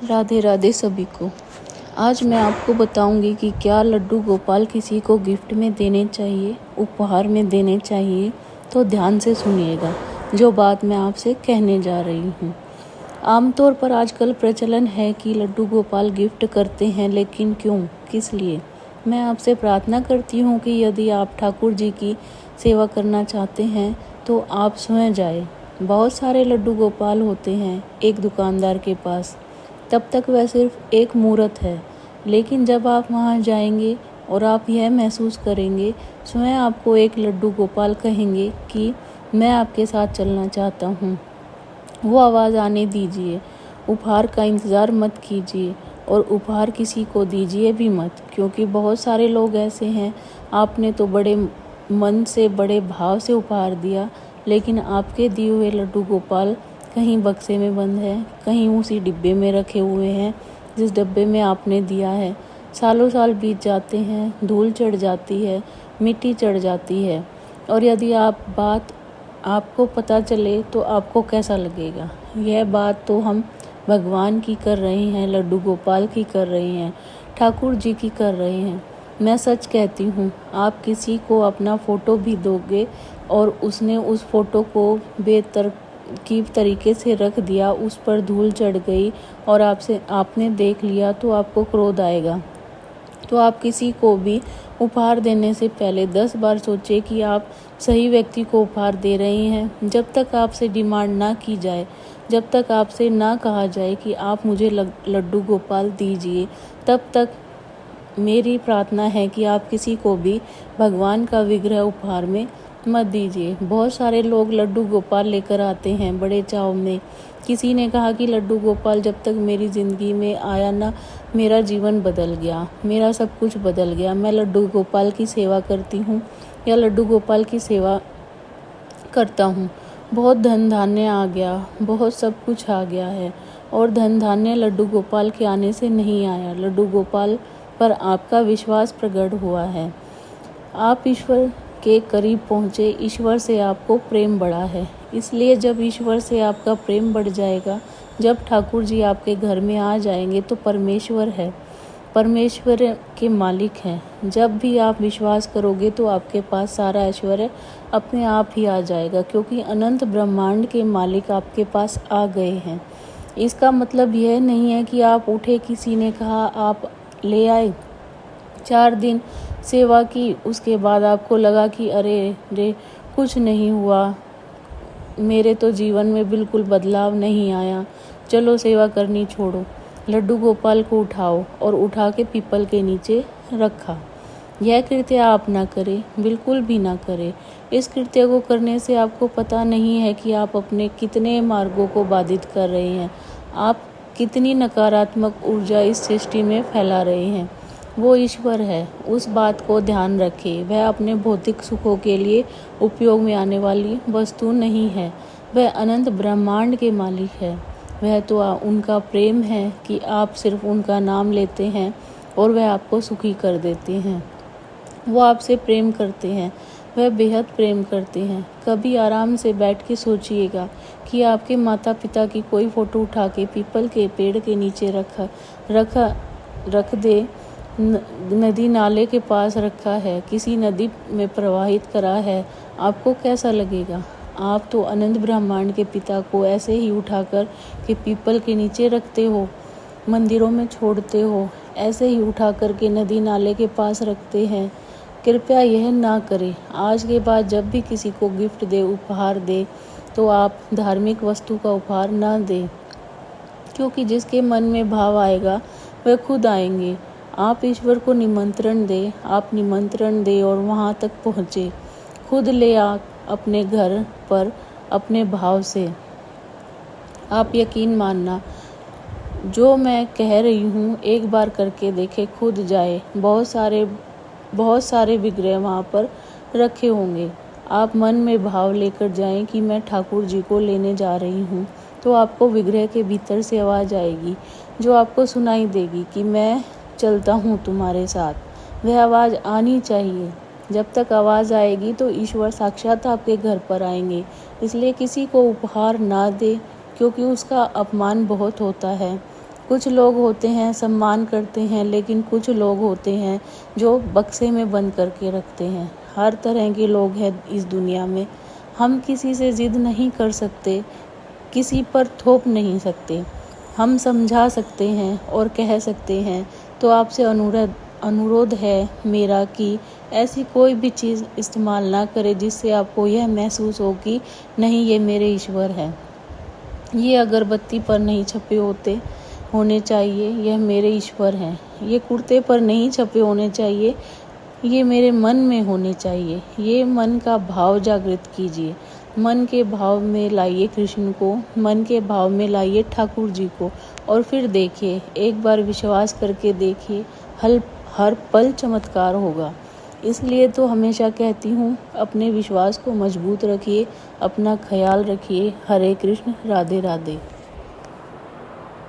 राधे राधे सभी को। आज मैं आपको बताऊंगी कि क्या लड्डू गोपाल किसी को गिफ्ट में देने चाहिए, उपहार में देने चाहिए। तो ध्यान से सुनिएगा जो बात मैं आपसे कहने जा रही हूँ। आमतौर पर आजकल प्रचलन है कि लड्डू गोपाल गिफ्ट करते हैं, लेकिन क्यों, किस लिए? मैं आपसे प्रार्थना करती हूँ कि यदि आप ठाकुर जी की सेवा करना चाहते हैं तो आप स्वयं जाए। बहुत सारे लड्डू गोपाल होते हैं एक दुकानदार के पास, तब तक वह सिर्फ एक मूर्त है। लेकिन जब आप वहां जाएंगे और आप यह महसूस करेंगे, स्वयं आपको एक लड्डू गोपाल कहेंगे कि मैं आपके साथ चलना चाहता हूँ, वो आवाज़ आने दीजिए। उपहार का इंतज़ार मत कीजिए और उपहार किसी को दीजिए भी मत, क्योंकि बहुत सारे लोग ऐसे हैं, आपने तो बड़े मन से बड़े भाव से उपहार दिया, लेकिन आपके दिए हुए लड्डू गोपाल कहीं बक्से में बंद है, कहीं उसी डिब्बे में रखे हुए हैं जिस डब्बे में आपने दिया है। सालों साल बीत जाते हैं, धूल चढ़ जाती है, मिट्टी चढ़ जाती है, और यदि आपको पता चले तो आपको कैसा लगेगा? यह बात तो हम भगवान की कर रहे हैं, लड्डू गोपाल की कर रहे हैं, ठाकुर जी की कर रहे हैं। मैं सच कहती हूँ, आप किसी को अपना फ़ोटो भी दोगे और उसने उस फ़ोटो को बेतरकीब तरीके से रख दिया, उस पर धूल चढ़ गई और आपने देख लिया, तो आपको क्रोध आएगा। तो आप किसी को भी उपहार देने से पहले 10 बार सोचें कि आप सही व्यक्ति को उपहार दे रहे हैं। जब तक आपसे डिमांड ना की जाए, जब तक आपसे ना कहा जाए कि आप मुझे लड्डू गोपाल दीजिए, तब तक मेरी प्रार्थना है कि आप किसी को भी भगवान का विग्रह उपहार में मत दीजिए। बहुत सारे लोग लड्डू गोपाल लेकर आते हैं बड़े चाव में। किसी ने कहा कि लड्डू गोपाल जब तक मेरी ज़िंदगी में आया ना, मेरा जीवन बदल गया, मेरा सब कुछ बदल गया। मैं लड्डू गोपाल की सेवा करती हूँ या लड्डू गोपाल की सेवा करता हूँ, बहुत धन धान्य आ गया, बहुत सब कुछ आ गया है। और धन धान्य लड्डू गोपाल के आने से नहीं आया, लड्डू गोपाल पर आपका विश्वास प्रकट हुआ है। आप ईश्वर के करीब पहुँचे, ईश्वर से आपको प्रेम बढ़ा है। इसलिए जब ईश्वर से आपका प्रेम बढ़ जाएगा, जब ठाकुर जी आपके घर में आ जाएंगे, तो परमेश्वर है, परमेश्वर के मालिक हैं। जब भी आप विश्वास करोगे तो आपके पास सारा ऐश्वर्य अपने आप ही आ जाएगा, क्योंकि अनंत ब्रह्मांड के मालिक आपके पास आ गए हैं। इसका मतलब यह नहीं है कि आप उठे, किसी ने कहा आप ले आए, 4 दिन सेवा की, उसके बाद आपको लगा कि अरे रे कुछ नहीं हुआ, मेरे तो जीवन में बिल्कुल बदलाव नहीं आया, चलो सेवा करनी छोड़ो। लड्डू गोपाल को उठाओ और उठा के पीपल के नीचे रखा। यह कृत्य आप ना करें, बिल्कुल भी ना करें। इस कृत्य को करने से आपको पता नहीं है कि आप अपने कितने मार्गों को बाधित कर रहे हैं, आप कितनी नकारात्मक ऊर्जा इस सृष्टि में फैला रहे हैं। वो ईश्वर है, उस बात को ध्यान रखें। वह अपने भौतिक सुखों के लिए उपयोग में आने वाली वस्तु नहीं है, वह अनंत ब्रह्मांड के मालिक है। वह तो उनका प्रेम है कि आप सिर्फ उनका नाम लेते हैं और वह आपको सुखी कर देते हैं। वो आपसे प्रेम करते हैं, वह बेहद प्रेम करते हैं। कभी आराम से बैठ के सोचिएगा कि आपके माता पिता की कोई फ़ोटो उठा के पीपल के पेड़ के नीचे रख दे, नदी नाले के पास रखा है, किसी नदी में प्रवाहित करा है, आपको कैसा लगेगा? आप तो अनंत ब्रह्मांड के पिता को ऐसे ही उठाकर के पीपल के नीचे रखते हो, मंदिरों में छोड़ते हो, ऐसे ही उठा कर के नदी नाले के पास रखते हैं। कृपया यह ना करें। आज के बाद जब भी किसी को गिफ्ट दे, उपहार दे, तो आप धार्मिक वस्तु का उपहार ना दें, क्योंकि जिसके मन में भाव आएगा वह खुद आएंगे। आप ईश्वर को निमंत्रण दें, आप निमंत्रण दें और वहाँ तक पहुँचे, खुद ले आ अपने घर पर अपने भाव से। आप यकीन मानना, जो मैं कह रही हूँ एक बार करके देखे, खुद जाए। बहुत सारे विग्रह वहाँ पर रखे होंगे। आप मन में भाव लेकर जाएं कि मैं ठाकुर जी को लेने जा रही हूँ, तो आपको विग्रह के भीतर से आवाज़ आएगी जो आपको सुनाई देगी कि मैं चलता हूँ तुम्हारे साथ। वह आवाज़ आनी चाहिए। जब तक आवाज़ आएगी तो ईश्वर साक्षात आपके घर पर आएंगे। इसलिए किसी को उपहार ना दे, क्योंकि उसका अपमान बहुत होता है। कुछ लोग होते हैं सम्मान करते हैं, लेकिन कुछ लोग होते हैं जो बक्से में बंद करके रखते हैं। हर तरह के लोग हैं इस दुनिया में। हम किसी से ज़िद नहीं कर सकते, किसी पर थोप नहीं सकते। हम समझा सकते हैं और कह सकते हैं। तो आपसे अनुरोध है मेरा कि ऐसी कोई भी चीज़ इस्तेमाल ना करें जिससे आपको यह महसूस हो कि नहीं, ये मेरे ईश्वर है। ये अगरबत्ती पर नहीं छपे होने चाहिए, यह मेरे ईश्वर हैं। ये कुर्ते पर नहीं छपे होने चाहिए, ये मेरे मन में होने चाहिए। ये मन का भाव जागृत कीजिए। मन के भाव में लाइए कृष्ण को, मन के भाव में लाइए ठाकुर जी को, और फिर देखिए, एक बार विश्वास करके देखिए, हर पल चमत्कार होगा। इसलिए तो हमेशा कहती हूँ, अपने विश्वास को मजबूत रखिए, अपना ख्याल रखिए। हरे कृष्ण, राधे राधे।